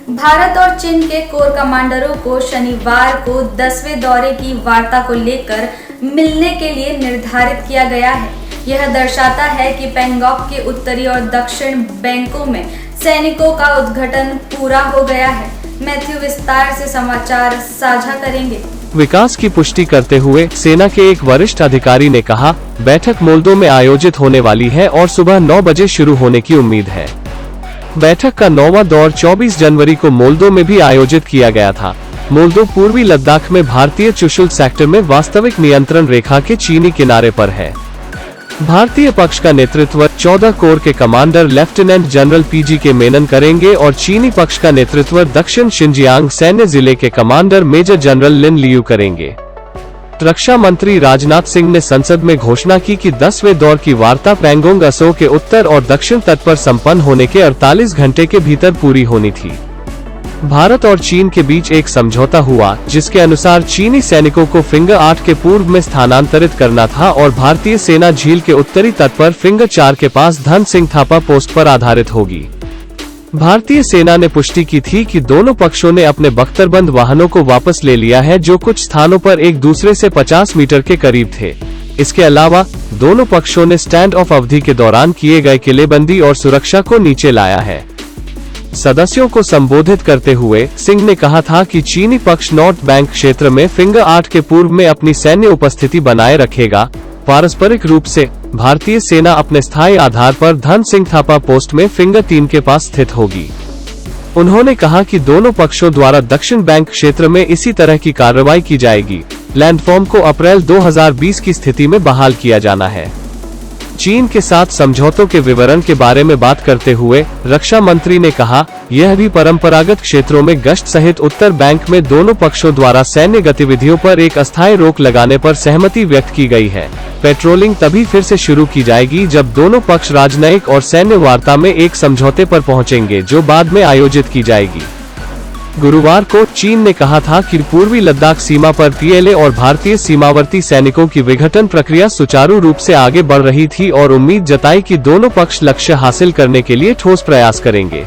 भारत और चीन के कोर कमांडरों को शनिवार को 10वें दौरे की वार्ता को लेकर मिलने के लिए निर्धारित किया गया है। यह दर्शाता है कि पैंगोंग के उत्तरी और दक्षिण बैंकों में सैनिकों का उद्घाटन पूरा हो गया है। मैथ्यू विस्तार से समाचार साझा करेंगे। विकास की पुष्टि करते हुए सेना के एक वरिष्ठ अधिकारी ने कहा, बैठक मोल्दो में आयोजित होने वाली है और सुबह 9 बजे शुरू होने की उम्मीद है। बैठक का 9वां दौर 24 जनवरी को मोल्दो में भी आयोजित किया गया था। मोल्दो पूर्वी लद्दाख में भारतीय चुशुल सेक्टर में वास्तविक नियंत्रण रेखा के चीनी किनारे पर है। भारतीय पक्ष का नेतृत्व 14 कोर के कमांडर लेफ्टिनेंट जनरल पीजी के मेनन करेंगे और चीनी पक्ष का नेतृत्व दक्षिण शिनजियांग सैन्य जिले के कमांडर मेजर जनरल लिन लियू करेंगे। रक्षा मंत्री राजनाथ सिंह ने संसद में घोषणा की कि 10वें दौर की वार्ता पैंगोंग त्सो के उत्तर और दक्षिण तट पर संपन्न होने के 48 घंटे के भीतर पूरी होनी थी। भारत और चीन के बीच एक समझौता हुआ जिसके अनुसार चीनी सैनिकों को फिंगर 8 के पूर्व में स्थानांतरित करना था और भारतीय सेना झील के उत्तरी तट पर फिंगर 4 के पास धन सिंह थापा पोस्ट पर आधारित होगी। भारतीय सेना ने पुष्टि की थी कि दोनों पक्षों ने अपने बख्तरबंद वाहनों को वापस ले लिया है जो कुछ स्थानों पर एक दूसरे से 50 मीटर के करीब थे। इसके अलावा दोनों पक्षों ने स्टैंड ऑफ अवधि के दौरान किए गए किलेबंदी और सुरक्षा को नीचे लाया है। सदस्यों को संबोधित करते हुए सिंह ने कहा था कि चीनी पक्ष नॉर्थ बैंक क्षेत्र में फिंगर 8 के पूर्व में अपनी सैन्य उपस्थिति बनाए रखेगा। पारस्परिक रूप से भारतीय सेना अपने स्थायी आधार पर धन सिंह थापा पोस्ट में फिंगर 3 के पास स्थित होगी। उन्होंने कहा कि दोनों पक्षों द्वारा दक्षिण बैंक क्षेत्र में इसी तरह की कार्रवाई की जाएगी। लैंडफॉर्म को अप्रैल 2020 की स्थिति में बहाल किया जाना है। चीन के साथ समझौतों के विवरण के बारे में बात करते हुए रक्षा मंत्री ने कहा, यह भी परंपरागत क्षेत्रों में गश्त सहित उत्तर बैंक में दोनों पक्षों द्वारा सैन्य गतिविधियों पर एक अस्थायी रोक लगाने पर सहमति व्यक्त की गई है। पेट्रोलिंग तभी फिर से शुरू की जाएगी जब दोनों पक्ष राजनयिक और सैन्य वार्ता में एक समझौते पर पहुंचेंगे जो बाद में आयोजित की जाएगी। गुरुवार को चीन ने कहा था कि पूर्वी लद्दाख सीमा पर पीएलए और भारतीय सीमावर्ती सैनिकों की विघटन प्रक्रिया सुचारू रूप से आगे बढ़ रही थी और उम्मीद जताई कि दोनों पक्ष लक्ष्य हासिल करने के लिए ठोस प्रयास करेंगे।